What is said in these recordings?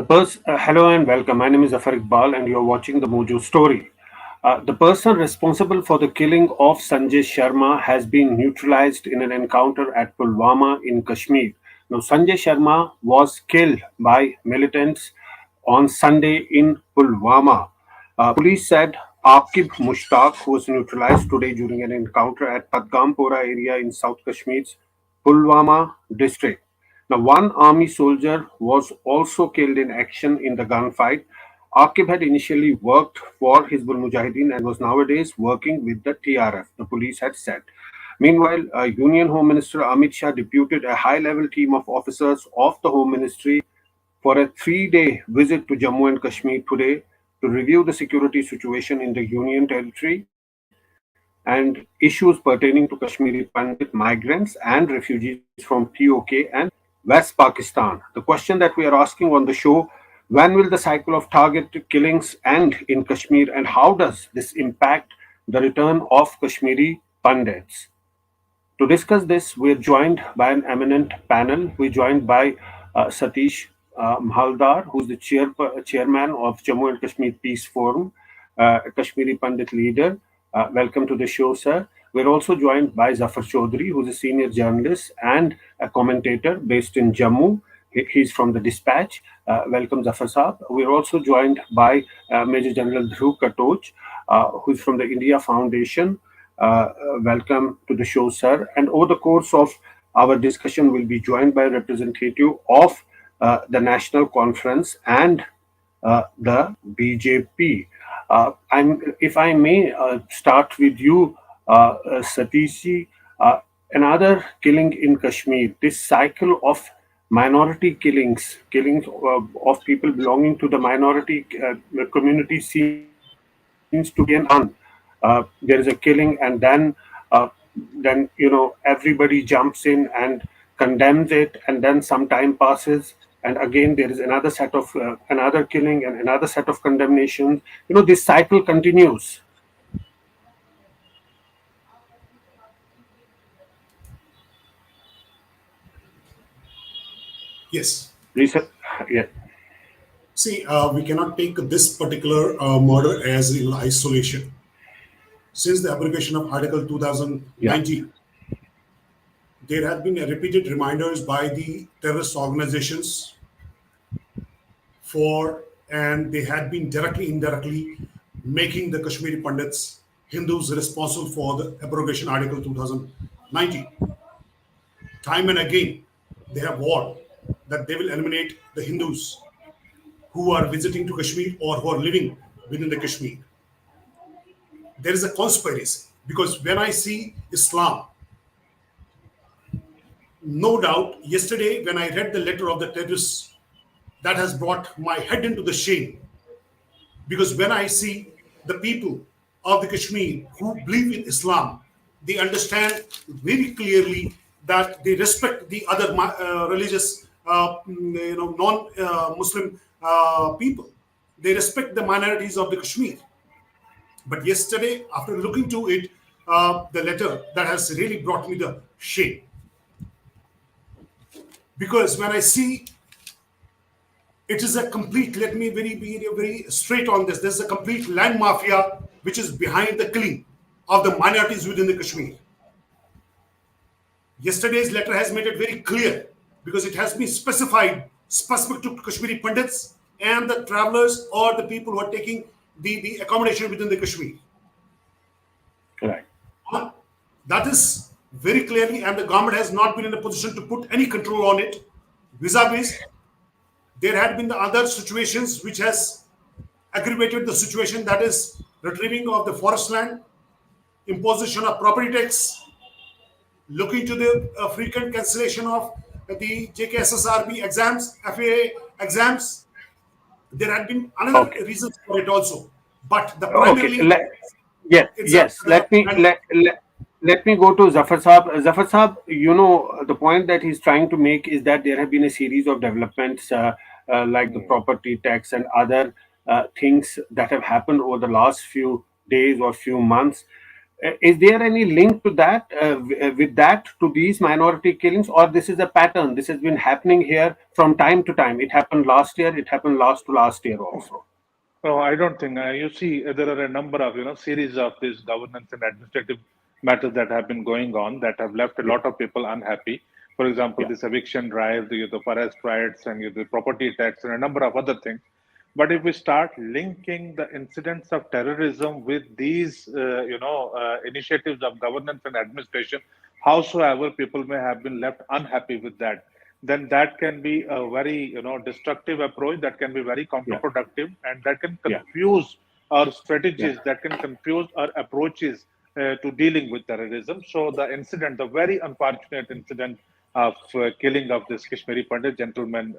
Hello and welcome. My name is Zafar Iqbal, and you're watching the Mojo Story. The person responsible for the killing of Sanjay Sharma has been neutralized in an encounter at Pulwama in Kashmir. Now, Sanjay Sharma was killed by militants on Sunday in Pulwama. Police said Aqib Mustaq was neutralized today during an encounter at Awantipora area in South Kashmir's Pulwama district. Now, one army soldier was also killed in action in the gunfight. Aqib had initially worked for Hizbul Mujahideen and was nowadays working with the TRF, the police had said. Meanwhile, Union Home Minister Amit Shah deputed a high level team of officers of the Home Ministry for a 3-day visit to Jammu and Kashmir today to review the security situation in the Union territory and issues pertaining to Kashmiri Pandit migrants and refugees from POK and West Pakistan. The question that we are asking on the show: when will the cycle of targeted killings end in Kashmir, and how does this impact the return of Kashmiri Pandits? To discuss this, we're joined by an eminent panel. We're joined by Satish Mhaldar, who's the chairman of Jammu and Kashmir Peace Forum, a Kashmiri Pandit leader. Welcome to the show, sir. We're also joined by Zafar Chaudhry, who's a senior journalist and a commentator based in Jammu. He's from the Dispatch. Welcome, Zafar Saab. We're also joined by Major General Dhruv Katoch, who's from the India Foundation. Welcome to the show, sir. And over the course of our discussion, we'll be joined by a representative of the National Conference and the BJP. If I may start with you, Satish, another killing in Kashmir. This cycle of minority killings of people belonging to the minority community seems to be an there is a killing, and then everybody jumps in and condemns it, and then some time passes, and again there is another set of another killing and another set of condemnations. This cycle continues. Yes. Recent, yeah, See, we cannot take this particular murder as in isolation. Since the abrogation of Article yeah, 2019, there have been repeated reminders by the terrorist organizations for, and they had been directly, indirectly making the Kashmiri Pandits, Hindus, responsible for the abrogation Article 2019. Time and again, they have warned that they will eliminate the Hindus who are visiting to Kashmir or who are living within the Kashmir. There is a conspiracy because when I see Islam, no doubt, yesterday when I read the letter of the terrorists, that has brought my head into the shame because when I see the people of the Kashmir who believe in Islam, they understand very clearly that they respect the other religious, non-Muslim people. They respect the minorities of the Kashmir. But yesterday, after looking to it, the letter that has really brought me the shame. Because when I see it is a complete, let me very straight on this. There's a complete land mafia which is behind the killing of the minorities within the Kashmir. Yesterday's letter has made it very clear because it has been specified specific to Kashmiri Pandits and the travelers or the people who are taking the accommodation within the Kashmir. right. That is very clearly, and the government has not been in a position to put any control on it. Vis-a-vis, there had been the other situations which has aggravated the situation, that is retrieving of the forest land, imposition of property tax, looking to the frequent cancellation of the JKSSRB exams, FAA exams. There had been another Okay. reasons for it also, but the Okay. primarily Yes, it's a yes. Let me go to Zafar Saab. Zafar Saab, the point that he's trying to make is that there have been a series of developments like the property tax and other things that have happened over the last few days or few months. Is there any link to that, with that, to these minority killings, or this is a pattern? This has been happening here from time to time. It happened last year. It happened last to last year also. Oh, I don't think. You see, there are a number of series of these governance and administrative matters that have been going on that have left a Yeah, lot of people unhappy. For example, yeah, this eviction drive, the forest riots, and the property tax, and a number of other things. But if we start linking the incidents of terrorism with these, initiatives of governance and administration, howsoever people may have been left unhappy with that, then that can be a very, destructive approach that can be very yeah, counterproductive, and that can yeah, confuse our yeah, strategies, that can confuse our approaches to dealing with terrorism. So the incident, the very unfortunate incident of killing of this Kashmiri Pandit gentleman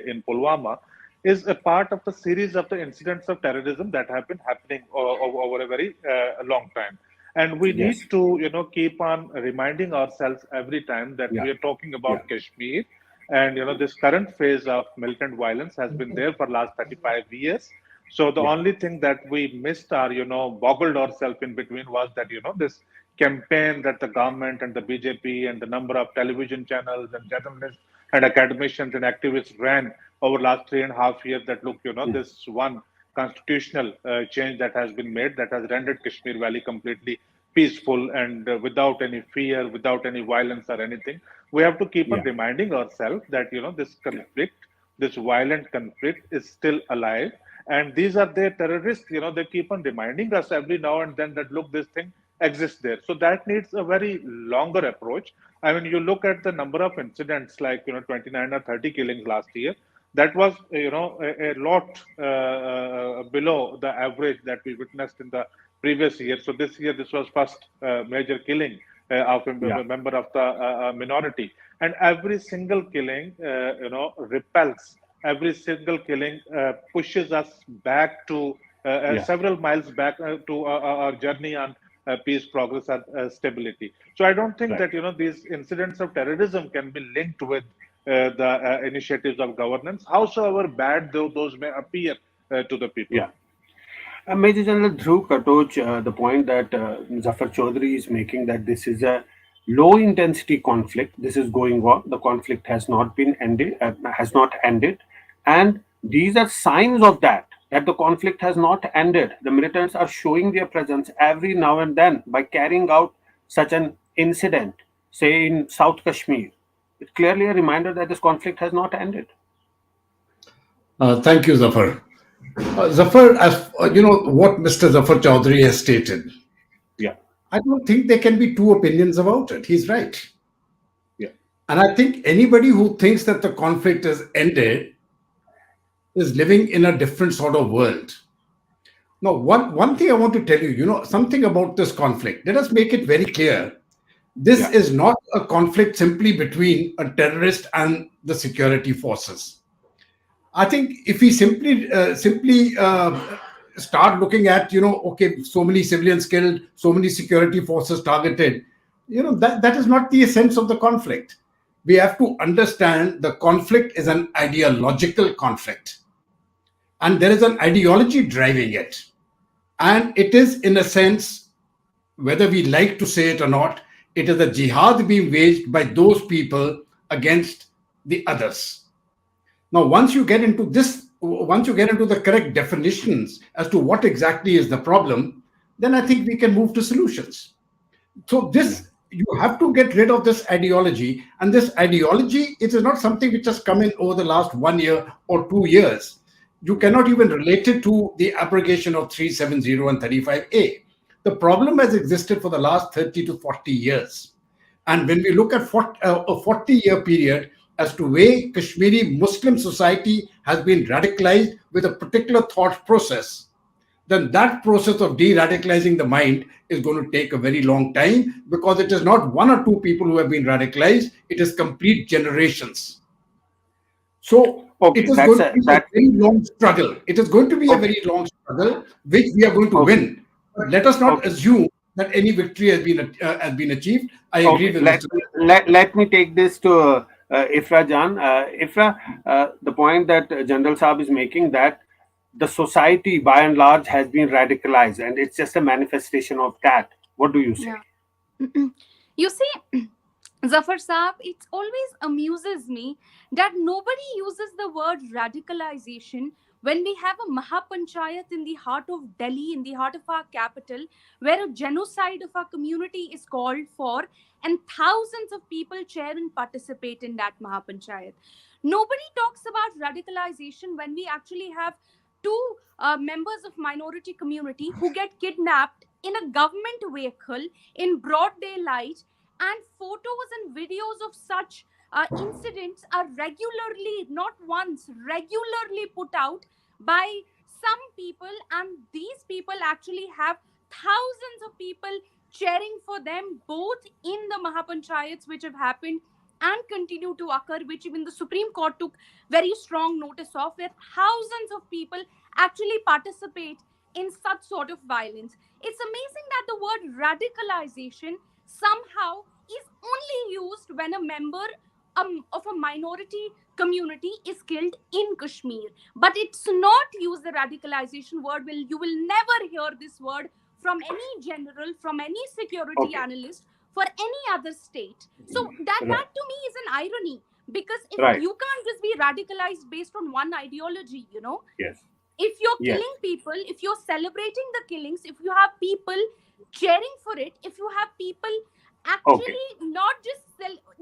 in Pulwama, is a part of the series of the incidents of terrorism that have been happening over a very long time. And we yes, need to, keep on reminding ourselves every time that yeah, we are talking yeah, about Kashmir. And, this current phase of militant violence has been there for last 35 years. So the yeah, only thing that we missed or, boggled ourselves in between was that, this campaign that the government and the BJP and the number of television channels and journalists and academicians and activists ran over last 3.5 years, that look, mm, this one constitutional change that has been made that has rendered Kashmir Valley completely peaceful and without any fear, without any violence or anything. We have to keep on yeah, reminding ourselves that this yeah, conflict, this violent conflict, is still alive, and these are their terrorists. They keep on reminding us every now and then that look, this thing exists there. So that needs a very longer approach. I mean, you look at the number of incidents, like 29 or 30 killings last year. That was a lot below the average that we witnessed in the previous year. So this year, this was first major killing of yeah, a member of the minority, and every single killing, repels. Every single killing pushes us back to yeah, several miles back to our journey on peace, progress, and stability. So I don't think right, that these incidents of terrorism can be linked with the initiatives of governance, howsoever bad those may appear to the people. yeah. Major General Dhruv Katoj, the point that Zafar Chaudhry is making, that this is a low intensity conflict. This is going on. The conflict has not ended, and these are signs of that the conflict has not ended. The militants are showing their presence every now and then by carrying out such an incident, say in South Kashmir. It's clearly a reminder that this conflict has not ended. Thank you, Zafar. Zafar, as what Mr. Zafar Chaudhry has stated, Yeah, I don't think there can be two opinions about it. He's right. yeah, And I think anybody who thinks that the conflict has ended is living in a different sort of world. Now, one thing I want to tell you, something about this conflict. Let us make it very clear. This yeah, is not a conflict simply between a terrorist and the security forces. I think if we simply start looking at, okay, so many civilians killed, so many security forces targeted, that is not the essence of the conflict. We have to understand the conflict is an ideological conflict, and there is an ideology driving it, and it is, in a sense, whether we like to say it or not, it is a jihad being waged by those people against the others. Now, once you get into the correct definitions as to what exactly is the problem, then I think we can move to solutions. So yeah, this, you have to get rid of this ideology, and this ideology, it is not something which has come in over the last 1 year or 2 years. You cannot even relate it to the abrogation of 370 and 35A. The problem has existed for the last 30 to 40 years. And when we look at a 40-year period as to way Kashmiri Muslim society has been radicalized with a particular thought process, then that process of de-radicalizing the mind is going to take a very long time, because it is not one or two people who have been radicalized, it is complete generations. So it okay, is that's going to a be a that very long struggle. It is going to be a okay, very long struggle, which we are going to okay, win. But let us not okay. assume that any victory has been achieved. I agree Okay, with Mr. let me take this to Ifra Jan. Ifra, the point that General Saab is making, that the society by and large has been radicalized, and it's just a manifestation of that. What do you say? Yeah. You see, Zafar Saab, it always amuses me that nobody uses the word radicalization when we have a Mahapanchayat in the heart of Delhi, in the heart of our capital, where a genocide of our community is called for, and thousands of people chair and participate in that Mahapanchayat. Nobody talks about radicalization when we actually have two members of minority community who get kidnapped in a government vehicle in broad daylight, and photos and videos of such incidents are regularly, not once, regularly put out by some people, and these people actually have thousands of people cheering for them, both in the Mahapanchayats which have happened and continue to occur, which even the Supreme Court took very strong notice of, where thousands of people actually participate in such sort of violence. It's amazing that the word radicalization somehow is only used when a member of a minority community is killed in Kashmir. But it's not used, the radicalization word. You will never hear this word from any general, from any security Okay. analyst for any other state. So that Right. to me is an irony, because if Right. you can't just be radicalized based on one ideology, Yes. if you're Yes. killing people, if you're celebrating the killings, if you have people cheering for it, if you have people Okay. actually not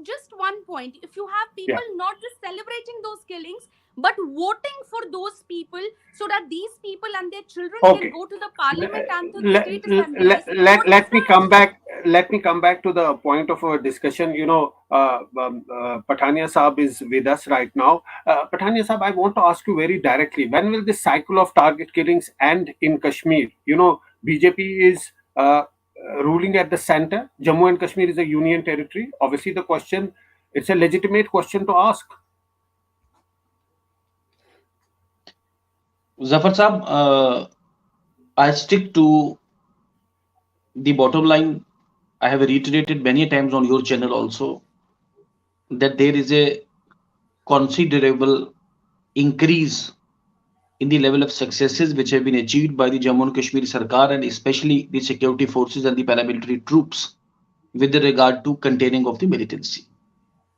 just one point, if you have Yeah. people not just celebrating those killings but voting for those people so that these people and their children can Okay. go to the parliament and to the let, state let, assemblies, let, what is let me that? come back let me come back to the point of our discussion. Patania Saab is with us right now. Patania Saab, I want to ask you very directly, when will this cycle of target killings end in Kashmir? BJP is ruling at the center. Jammu and Kashmir is a union territory. Obviously the question, it's a legitimate question to ask. Zafar Saab, I stick to the bottom line. I have reiterated many times on your channel also that there is a considerable increase in the level of successes which have been achieved by the Jammu and Kashmir Sarkar, and especially the security forces and the paramilitary troops with regard to containing of the militancy.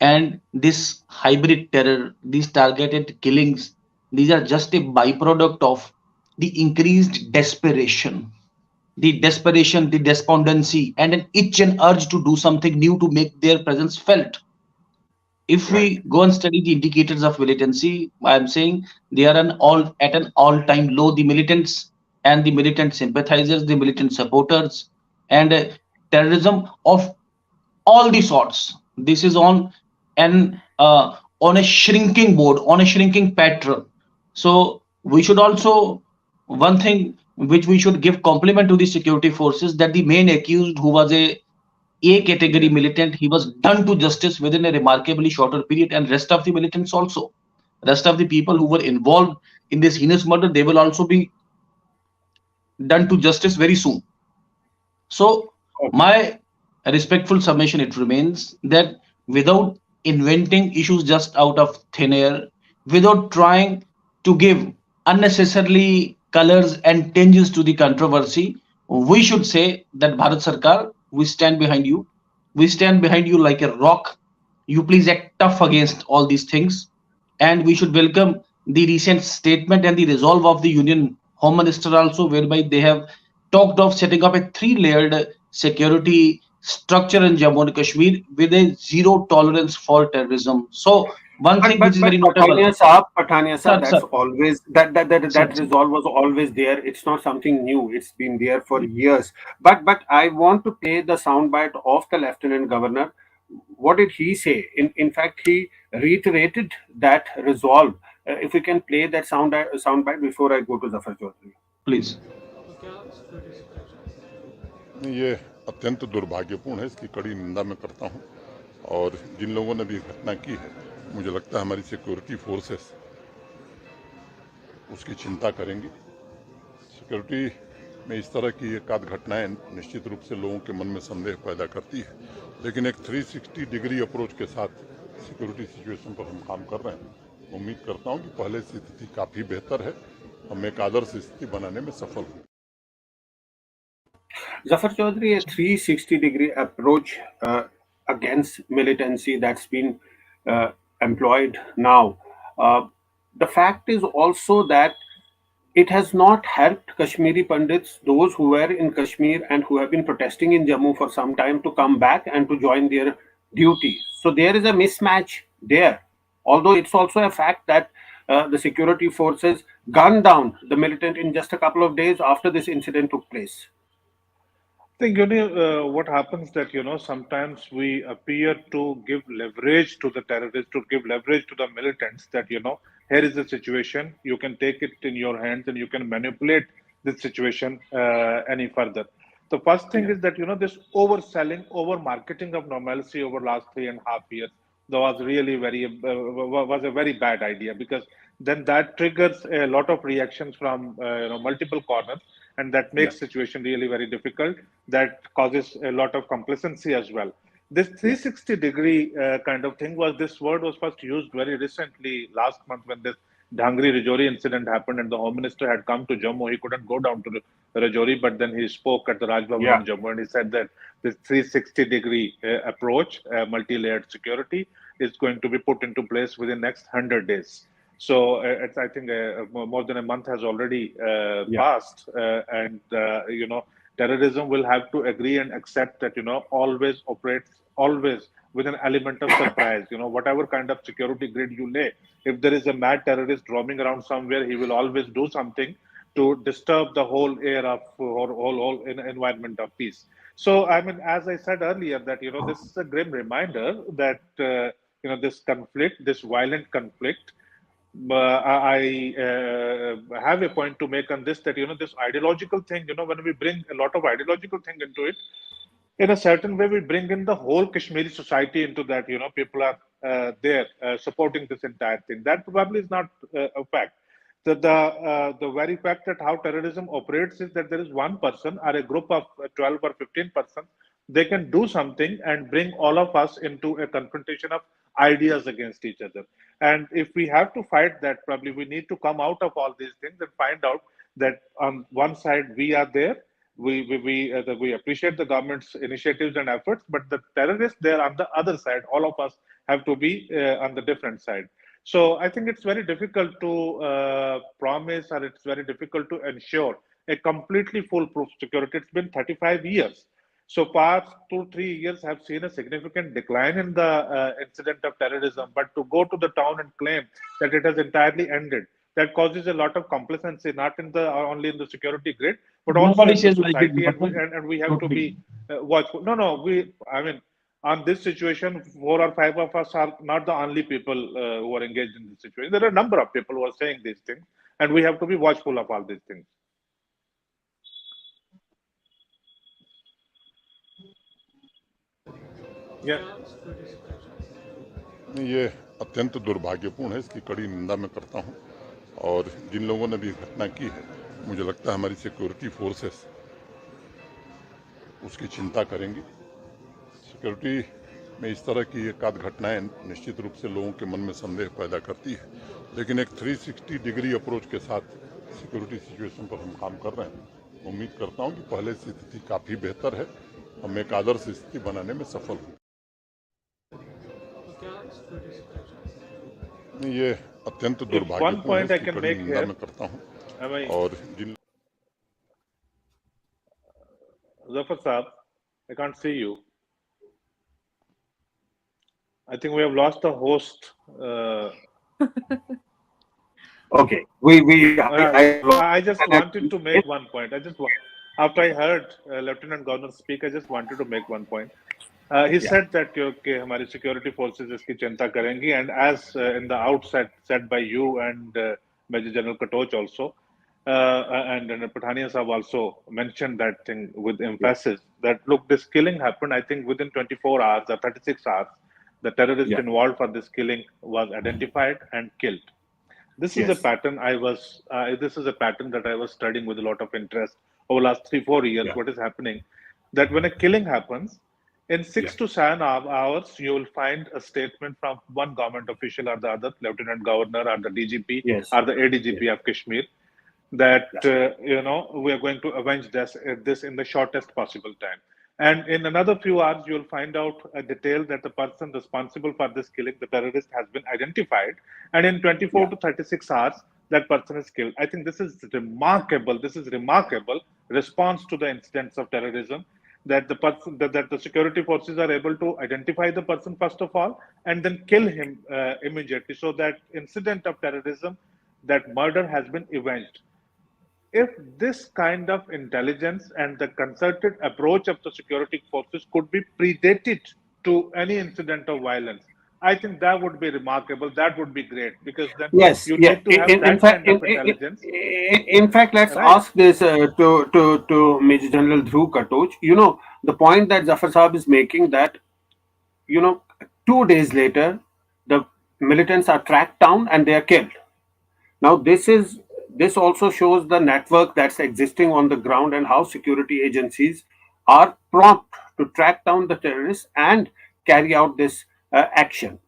And this hybrid terror, these targeted killings, these are just a byproduct of the increased desperation, the despondency, and an itch and urge to do something new to make their presence felt. If Right. we go and study the indicators of militancy, I am saying they are at an all-time low. The militants and the militant sympathizers, the militant supporters, and terrorism of all the sorts. This is on a shrinking board, on a shrinking pattern. So we should also, one thing which we should give compliment to the security forces, that the main accused, who was a category militant, he was done to justice within a remarkably shorter period, and rest of the militants also, rest of the people who were involved in this heinous murder, they will also be done to justice very soon. So Okay. my respectful submission, it remains that without inventing issues just out of thin air, without trying to give unnecessarily colors and tinges to the controversy, we should say that Bharat Sarkar, we stand behind you. We stand behind you like a rock. You please act tough against all these things. And we should welcome the recent statement and the resolve of the Union Home Minister also, whereby they have talked of setting up a three-layered security structure in Jammu and Kashmir with a zero tolerance for terrorism. So one But thing which but is but very notable, Patania Saab, sir, that's sir, always that sir. resolve was always there. It's not something new. It's been there for years. But I want to play the soundbite of the Lieutenant Governor. What did he say? In fact, he reiterated that resolve. If we can play that soundbite before I go to Zafar Chaudhry. Please. नहीं, ये अत्यंत दुर्भाग्यपूर्ण है, इसकी कड़ी निंदा मैं करता हूं। और जिन लोगों ने भी घटना की है, मुझे लगता है हमारी सिक्योरिटी फोर्सेस उसकी चिंता करेंगी। सिक्योरिटी में इस तरह की एक आध घटनाएं निश्चित रूप से लोगों के मन में संदेह पैदा करती है, लेकिन एक 360 डिग्री अप्रोच के साथ सिक्योरिटी सिचुएशन पर हम काम कर रहे हैं। उम्मीद करता हूं कि पहले से स्थिति काफ़ी बेहतर है, हम एक आदर्श स्थिति बनाने में सफल होंगे। Zafar Chaudhry, a 360-degree approach against militancy that's been uh, employed now. Uh, the fact is also that it has not helped Kashmiri Pandits, those who were in Kashmir and who have been protesting in Jammu for some time, to come back and to join their duty. So there is a mismatch there. Although it's also a fact that the security forces gunned down the militant in just a couple of days after this incident took place. Think what happens that sometimes we appear to give leverage to the terrorists, to give leverage to the militants, that here is the situation, you can take it in your hands and you can manipulate this situation any further. The first thing Yeah. is that this overselling, over marketing of normalcy over last 3.5 years, that was really was a very bad idea, because then that triggers a lot of reactions from multiple corners, and that Yeah. makes situation really very difficult. That causes a lot of complacency as well. This Yeah. 360-degree kind of thing, was this word was first used very recently last month, when this Dhangri Rajouri incident happened and the Home Minister had come to Jammu. He couldn't go down to Rajouri, but then he spoke at the Raj Bhavan Yeah. in Jammu, and he said that this 360-degree approach, multi-layered security, is going to be put into place within next 100 days. So it's, I think, more than a month has already Yeah. passed, and terrorism will have to agree and accept that always operates always with an element of surprise. Whatever kind of security grid you lay, if there is a mad terrorist roaming around somewhere, he will always do something to disturb the whole air of, or whole environment of peace. So I mean, as I said earlier, that this is a grim reminder that this conflict, this violent conflict, I have a point to make on this, that this ideological thing, when we bring a lot of ideological thing into it, in a certain way we bring in the whole Kashmiri society into that. People are there supporting this entire thing. That probably is not a fact. The very fact that how terrorism operates is that there is one person or a group of 12 or 15 persons, they can do something and bring all of us into a confrontation of ideas against each other. And if we have to fight that, probably we need to come out of all these things and find out that on one side we are there, we appreciate the government's initiatives and efforts, but the terrorists, they're on the other side. All of us have to be on the different side. So I think it's very difficult to promise, or it's very difficult to ensure a completely foolproof security. It's been 35 years. So past 2-3 years have seen a significant decline in the incident of terrorism, but to go to the town and claim that it has entirely ended, that causes a lot of complacency, not in the only in the security grid, but also Nobody in the says like it, society, and but we have to totally. be watchful. No, I mean, on this situation, 4 or 5 of us are not the only people who are engaged in this situation. There are a number of people who are saying these things, and we have to be watchful of all these things. Yeah. नहीं, ये अत्यंत दुर्भाग्यपूर्ण है, इसकी कड़ी निंदा मैं करता हूं। और जिन लोगों ने भी घटना की है, मुझे लगता है हमारी सिक्योरिटी फोर्सेस उसकी चिंता करेंगी। सिक्योरिटी में इस तरह की एकाध घटनाएं निश्चित रूप से लोगों के मन में संदेह पैदा करती है, लेकिन एक 360 डिग्री अप्रोच के साथ सिक्योरिटी सिचुएशन पर हम काम कर रहे हैं। उम्मीद करता हूं कि पहले से स्थिति काफ़ी बेहतर है, हम एक आदर्श स्थिति बनाने में सफल हों। नहीं, ये अत्यंत If one दुर्भाग्यपूर्ण है, point I इसकी can कड़ी make निंदा here, मैं करता हूं। I mean, और जिन Zafar Saab, I can't see you. I think we have lost the host. Okay. I I just wanted to make one point. After I heard Lieutenant Governor speak, I just wanted to make one point. He Yeah. said that हमारी security forces इसकी चिंता करेंगी, and as in the outset said by you and Major General Katoch also, and Pathania Saab also mentioned that thing with emphasis, that look, this killing happened, I think, within 24 hours or 36 hours. The terrorist Yeah. involved for this killing was identified and killed. This is a Yes. pattern this is a pattern that I was studying with a lot of interest over the last 3-4 years. Yeah. What is happening? That when a killing happens, in 6 to 7 hours, you will find a statement from one government official or the other, Lieutenant Governor or the DGP Yes. or the Yes. ADGP of Kashmir, that Yeah. we are going to avenge this in the shortest possible time. And in another few hours, you'll find out a detail that the person responsible for this killing, the terrorist, has been identified. And in 24 Yeah. to 36 hours, that person is killed. I think this is remarkable. This is remarkable response to the incidents of terrorism, that the person that the security forces are able to identify the person first of all, and then kill him immediately, so that incident of terrorism, that murder has been avenged. If this kind of intelligence and the concerted approach of the security forces could be predated to any incident of violence, I think that would be remarkable. That would be great, because then Yes, you yeah. need to have In that fact, kind of intelligence, in fact, let's right? ask this to Major General Dhruv Katoj. The point that Zafar Saab is making, that you know 2 days later the militants are tracked down and they are killed. Now this also shows the network that's existing on the ground, and how security agencies are prompt to track down the terrorists and carry out this action.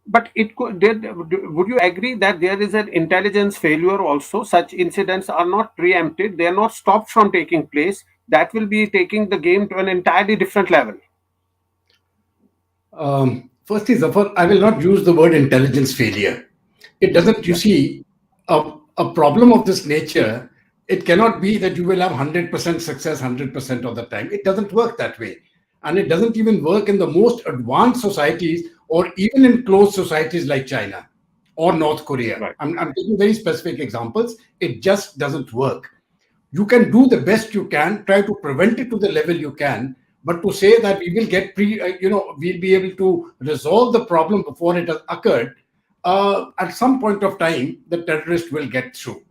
But would you agree that there is an intelligence failure also? Such incidents are not preempted, they are not stopped from taking place. That will be taking the game to an entirely different level. Firstly, Zafar, I will not use the word intelligence failure. It doesn't, you Yeah, see, a problem of this nature, it cannot be that you will have 100% success 100% of the time. It doesn't work that way. And it doesn't even work in the most advanced societies or even in closed societies like China or North Korea. right, I'm taking very specific examples. It just doesn't work. You can do the best you can, try to prevent it to the level you can, but to say that we will get we'll be able to resolve the problem before it has occurred, at some point of time the terrorist will get through,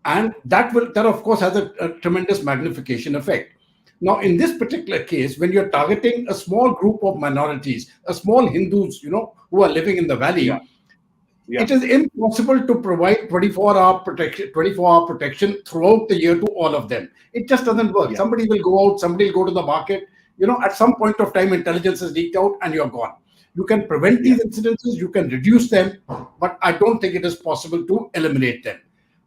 and that of course has a tremendous magnification effect. Now in this particular case, when you're targeting a small group of minorities, a small Hindus, who are living in the yeah, valley, yeah, it is impossible to provide 24-hour protection throughout the year to all of them. It just doesn't work. yeah, Somebody will go out, somebody will go to the market. At some point of time, intelligence is leaked out and you're gone. You can prevent yeah, these incidences, you can reduce them, but I don't think it is possible to eliminate them.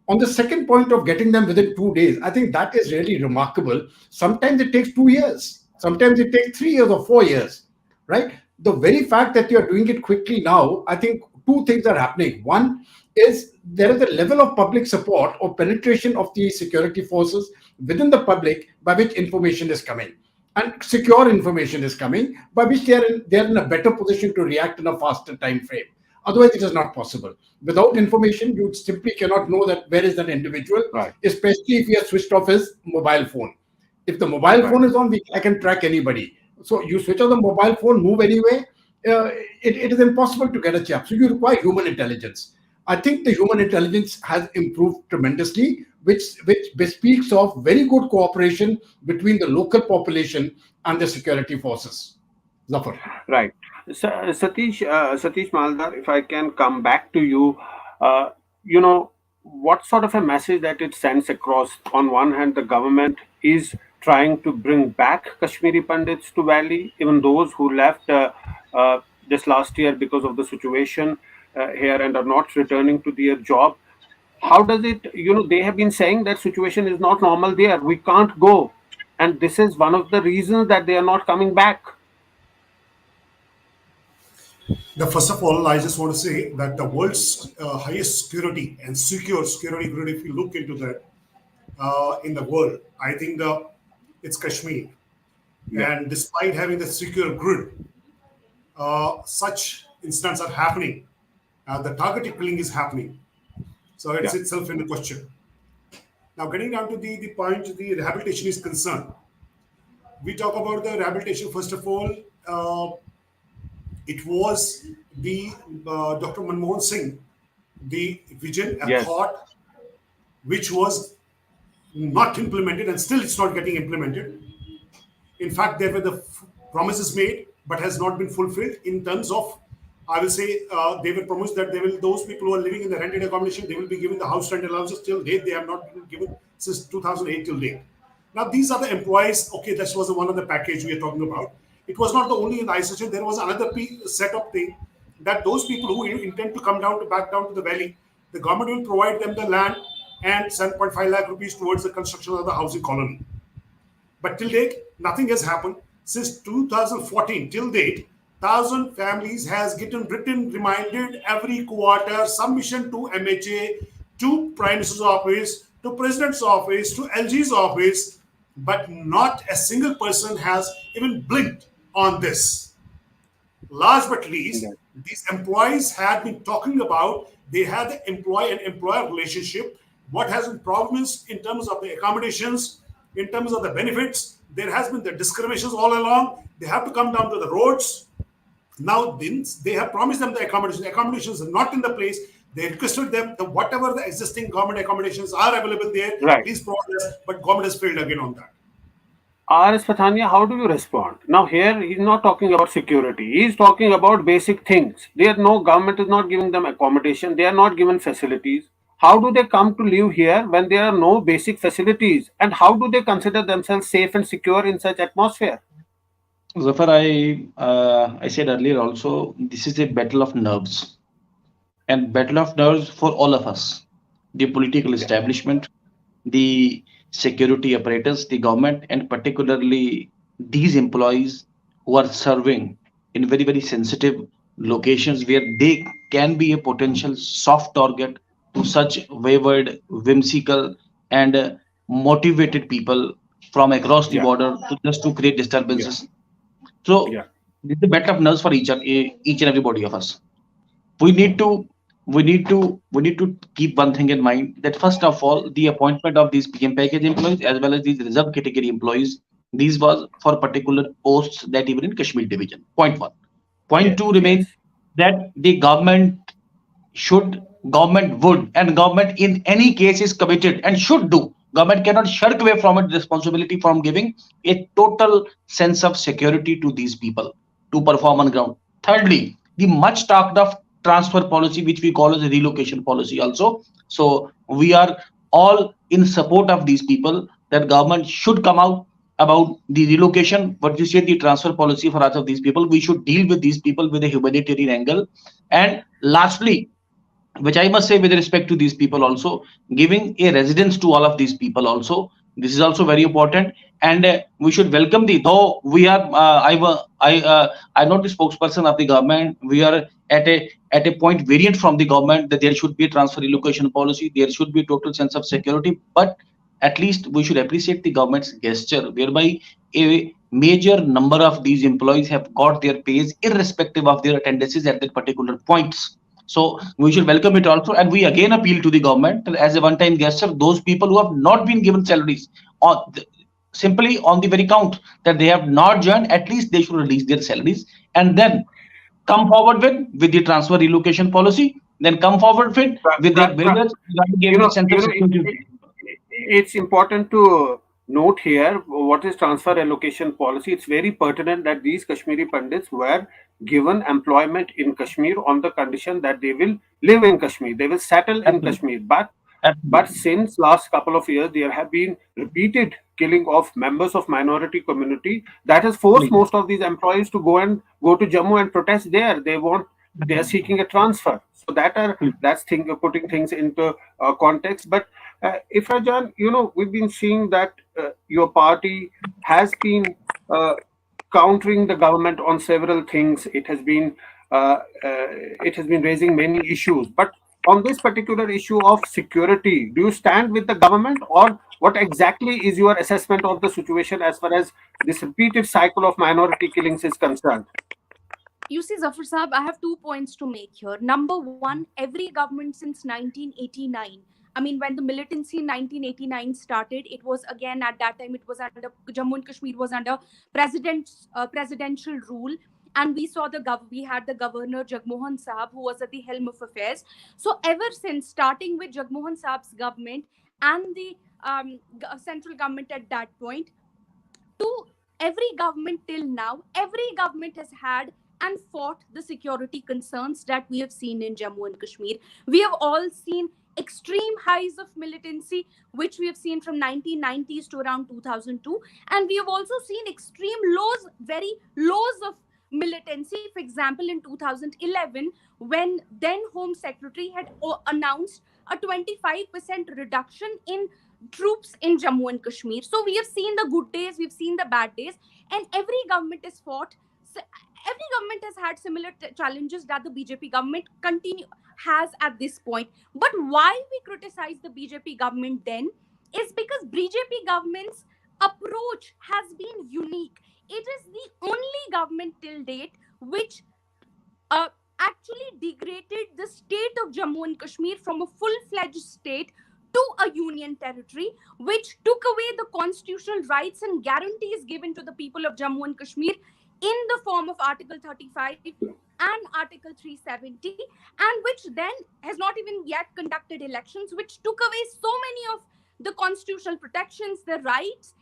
On the second point of getting them within 2 days, I think that is really remarkable. Sometimes it takes 2 years, sometimes it takes 3 years or 4 years, right? The very fact that you're doing it quickly now, I think two things are happening. One is there is a level of public support or penetration of the security forces within the public by which information is coming. And secure information is coming, by which they're in a better position to react in a faster time frame. Otherwise, it is not possible. Without information, you simply cannot know that where is that individual, right, especially if he has switched off his mobile phone. If the mobile right. phone is on, I can track anybody. So you switch on the mobile phone, move anyway, it is impossible to get a chap. So you require human intelligence. I think the human intelligence has improved tremendously, which bespeaks of very good cooperation between the local population and the security forces. Zafar. Right. So, Satish Maldar, if I can come back to you, uh, you know, what sort of a message that it sends across? On one hand, the government is trying to bring back Kashmiri Pandits to Valley, even those who left this last year because of the situation here and are not returning to their job. How does it, they have been saying that situation is not normal there. We can't go. And this is one of the reasons that they are not coming back. Now, first of all, I just want to say that the world's highest security and secure security grid, if you look into that in the world, I think it's Kashmir. Yeah, And despite having the secure grid, such incidents are happening. The targeted killing is happening. So it's yeah, itself in the question. Now, getting down to the point, the rehabilitation is concerned. We talk about the rehabilitation, first of all. It was the Dr. Manmohan Singh, the vision, a yes. thought which was not implemented, and still it's not getting implemented. In fact, there were the promises made, but has not been fulfilled in terms of, I will say, they were promised that they will, those people who are living in the rented accommodation, they will be given the house rent allowances till date. They have not been given since 2008 till date. Now, these are the employees. Okay, this was the one of the package we are talking about. It was not the only in the isolation. There was another set of thing that those people who intend to come down to back down to the valley, the government will provide them the land and 7.5 lakh rupees towards the construction of the housing colony. But till date, nothing has happened. Since 2014 till date, 1,000 families has gotten written reminded every quarter, submission to MHA, to Prime Minister's office, to President's office, to LG's office, but not a single person has even blinked on this. Last but least, these employees had been talking about, they had the employee and employer relationship. What has been problems in terms of the accommodations, in terms of the benefits. There has been the discriminations all along. They have to come down to the roads. Now, they have promised them the accommodations. Accommodations are not in the place. They requested them that whatever the existing government accommodations are available there, Right. please provide us. But government has failed again on that. R.S. Pathania, how do you respond? Now, here he's not talking about security. He's talking about basic things. No government is not giving them accommodation. They are not given facilities. How do they come to live here when there are no basic facilities? And how do they consider themselves safe and secure in such atmosphere? Zafar, I said earlier also, this is a battle of nerves, and battle of nerves for all of us, the political establishment, the security apparatus, the government, and particularly these employees who are serving in very, very sensitive locations where they can be a potential soft target to such wayward, whimsical, and motivated people from across the Yeah, border to just to create yeah, disturbances. So yeah. this is the battle of nerves for each and everybody of us. We need to we need to keep one thing in mind, that first of all, the appointment of these PM package employees as well as these reserve category employees, these was for particular posts that even in Kashmir division. Point one. Point Yes, two yes. remains that the government would, and government in any case is committed and should do. Government cannot shirk away from its responsibility from giving a total sense of security to these people to perform on ground. Thirdly, the much talked of transfer policy, which we call as a relocation policy also. So we are all in support of these people, that government should come out about the relocation, what you say, the transfer policy for us of these people. We should deal with these people with a humanitarian angle. And lastly, which I must say with respect to these people also, giving a residence to all of these people also. This is also very important, and we should welcome the. Though we are, I'm not the spokesperson of the government. We are at a point variant from the government that there should be a transfer relocation policy. There should be a total sense of security, but at least we should appreciate the government's gesture, whereby a major number of these employees have got their pays irrespective of their attendances at that particular points. So we should welcome it also, and we again appeal to the government that as a one-time gesture, those people who have not been given salaries, on simply on the very count that they have not joined, at least they should release their salaries and then come forward with the transfer relocation policy. Then come forward with their various sense of security. It's important to note here what is transfer allocation policy. It's very pertinent that these Kashmiri Pandits were given employment in Kashmir on the condition that they will live in Kashmir, they will settle in Absolutely. Kashmir. But since last couple of years, there have been repeated killing of members of minority community that has forced most of these employees to go to Jammu and protest there. They are seeking a transfer. So that's putting things into context. But if Rajan, we've been seeing that your party has been countering the government on several things. It has been raising many issues. But on this particular issue of security, do you stand with the government, or what exactly is your assessment of the situation as far as this repeated cycle of minority killings is concerned? You see, Zafar Saab, I have 2 points to make here. Number one, every government since 1989, I mean, when the militancy in 1989 started, it was again at that time, it was under Jammu and Kashmir was under presidential rule. And we saw we had the governor Jagmohan Saab, who was at the helm of affairs. So ever since, starting with Jagmohan Saab's government and the central government at that point, to every government till now, every government has had and fought the security concerns that we have seen in Jammu and Kashmir. We have all seen extreme highs of militancy, which we have seen from 1990s to around 2002. And we have also seen extreme lows, very lows of militancy. For example, in 2011, when then Home Secretary had announced a 25% reduction in troops in Jammu and Kashmir. So we have seen the good days, we've seen the bad days, and every government is fought. Every government has had similar challenges that the BJP government continue has at this point. But why we criticize the BJP government then is because BJP government's approach has been unique. It is the only government till date which uh, actually degraded the state of Jammu and Kashmir from a full-fledged state to a union territory, which took away the constitutional rights and guarantees given to the people of Jammu and Kashmir in the form of Article 35 and Article 370, and which then has not even yet conducted elections, which took away so many of the constitutional protections, the rights,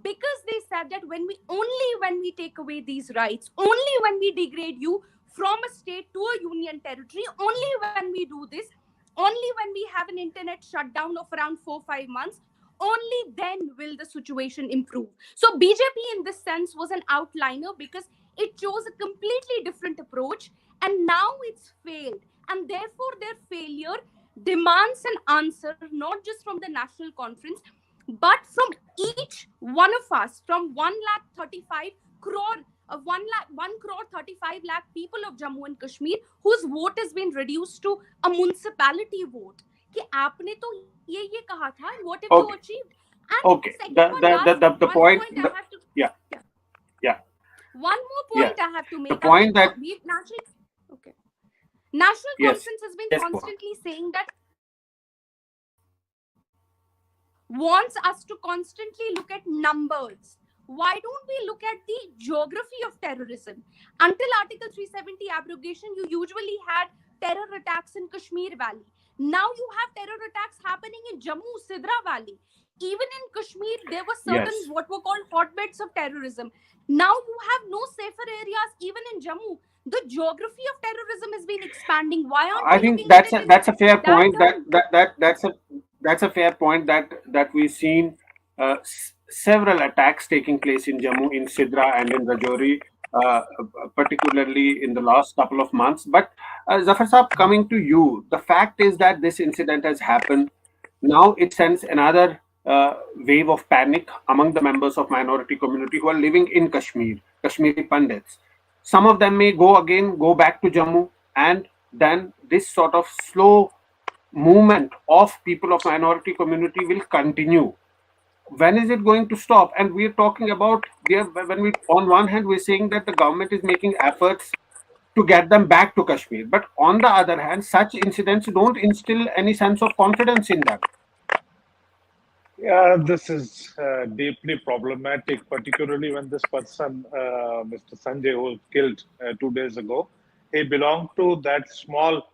because they said that when we take away these rights, only when we degrade you from a state to a union territory, only when we do this, only when we have an internet shutdown of around 4-5 months, only then will the situation improve. So BJP in this sense was an outliner because it chose a completely different approach, and now it's failed, and therefore their failure demands an answer not just from the national conference but from each one of us, from 1,35 crore of 1 crore 35 lakh people of Jammu and Kashmir, whose vote has been reduced to a municipality vote. कि आपने तो ये कहा था, and what have you Okay. achieved? And Okay. second The one, the last the, the, the one point. point I have to Yeah. Yeah. one more Yeah. point I have to make. The point that we've naturally okay. National yes. Conference has been Yes. Go on. constantly saying that wants us to constantly look at numbers. Why don't we look at the geography of terrorism? Until Article 370 abrogation, you usually had terror attacks in Kashmir Valley. Now you have terror attacks happening in Jammu, Sidra Valley. Even in Kashmir, there were certain Yes. what were called hotbeds of terrorism. Now you have no safer areas even in Jammu. The geography of terrorism has been expanding. Why aren't I we think looking at it in that's a fair that point. term? That's a fair point that we've seen several attacks taking place in Jammu, in Sidra, and in Rajouri, particularly in the last couple of months. But Zafar Saab, coming to you, the fact is that this incident has happened. Now it sends another wave of panic among the members of minority community who are living in Kashmir, Kashmiri Pandits. Some of them may go back to Jammu, and then this sort of slow movement of people of minority community will continue. When is it going to stop? And we're talking about, when we, on one hand, we're saying that the government is making efforts to get them back to Kashmir, but on the other hand, such incidents don't instill any sense of confidence in them. Yeah, this is deeply problematic, particularly when this person, Mr. Sanjay, who was killed 2 days ago, he belonged to that small,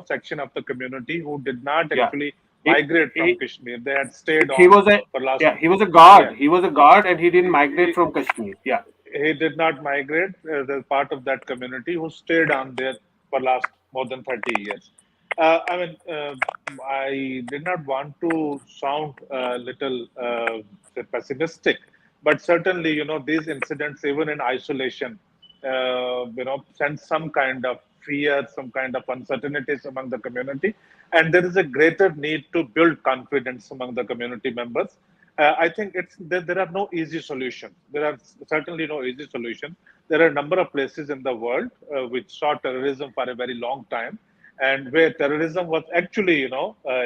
section of the community who did not Yeah, actually he, migrate from he, Kashmir. They had stayed he on was a for last. yeah, he was a guard. Yeah, He was a guard, and he didn't migrate he, from Kashmir. Yeah. he did not migrate. They're part of that community who stayed on there for last more than 30 years. I did not want to sound a little pessimistic, but certainly, these incidents, even in isolation, send some kind of fear, some kind of uncertainties among the community. And there is a greater need to build confidence among the community members. I think there are no easy solutions. There are certainly no easy solutions. There are a number of places in the world which saw terrorism for a very long time, and where terrorism was actually,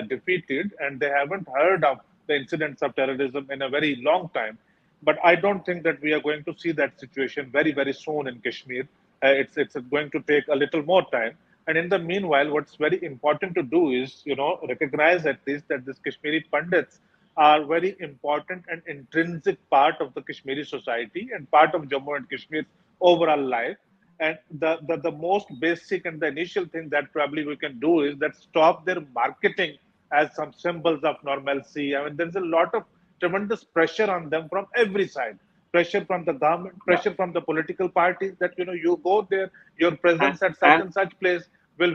defeated, and they haven't heard of the incidents of terrorism in a very long time. But I don't think that we are going to see that situation very, very soon in Kashmir. It's going to take a little more time. And in the meanwhile, what's very important to do is, recognize at least that this Kashmiri Pandits are very important and intrinsic part of the Kashmiri society and part of Jammu and Kashmir's overall life. And the most basic and the initial thing that probably we can do is that stop their marketing as some symbols of normalcy. I mean, there's a lot of tremendous pressure on them from every side. Pressure from the government, Yeah. pressure from the political parties that, you go there, your and, presence at such and and such place will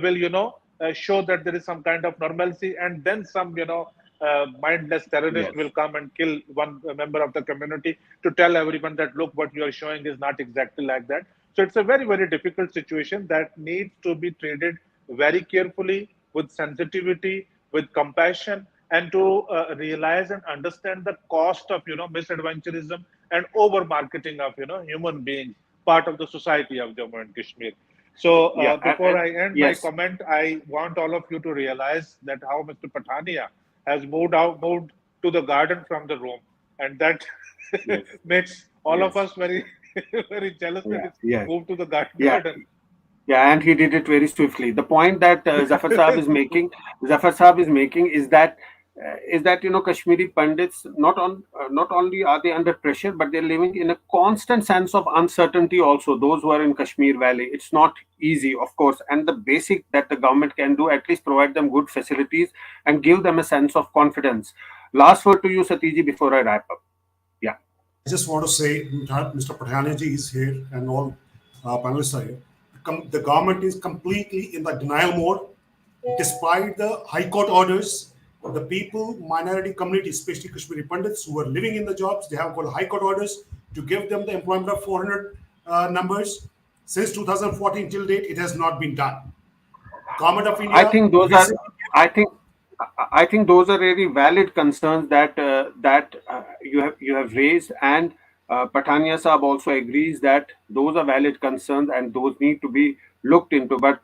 show that there is some kind of normalcy, and then some, mindless terrorist yes. will come and kill one member of the community to tell everyone that, look, what you are showing is not exactly like that. So it's a very, very difficult situation that needs to be treated very carefully, with sensitivity, with compassion, and to realize and understand the cost of misadventurism and over marketing of human beings, part of the society of Jammu and Kashmir. So Yeah, before I end my yes, comment, I want all of you to realize that how Mr. Pathania has moved to the garden from the room, and that yes, makes all of yes, us very very jealous that yeah, it's yeah, moved to the yeah. garden. Yeah, and he did it very swiftly. The point that Zafar Saab is making is that Kashmiri Pandits not only are they under pressure, but they're living in a constant sense of uncertainty. Also, those who are in Kashmir Valley, it's not easy, of course. And the basic that the government can do, at least provide them good facilities and give them a sense of confidence. Last word to you, Satiji, before I wrap up. Yeah. I just want to say, Mr. Pathanaji is here and all panelists are here. The government is completely in the denial mode. Despite the High Court orders, the people, minority community, especially Kashmiri Pandits who are living in the jobs, they have got High Court orders to give them the employment of 400 numbers. Since 2014 till date, it has not been done. Government of I India, think those are. I think. I think those are really valid concerns that you have raised, and Patania Saab also agrees that those are valid concerns and those need to be looked into. But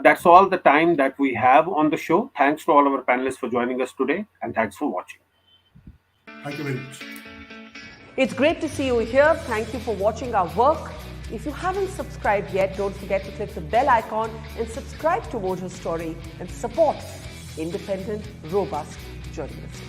that's all the time that we have on the show. Thanks to all our panelists for joining us today, and thanks for watching. thank you very much. It's great to see you here. Thank you for watching our work. If you haven't subscribed yet, don't forget to click the bell icon and subscribe to Mojo Story and support independent, robust journalism.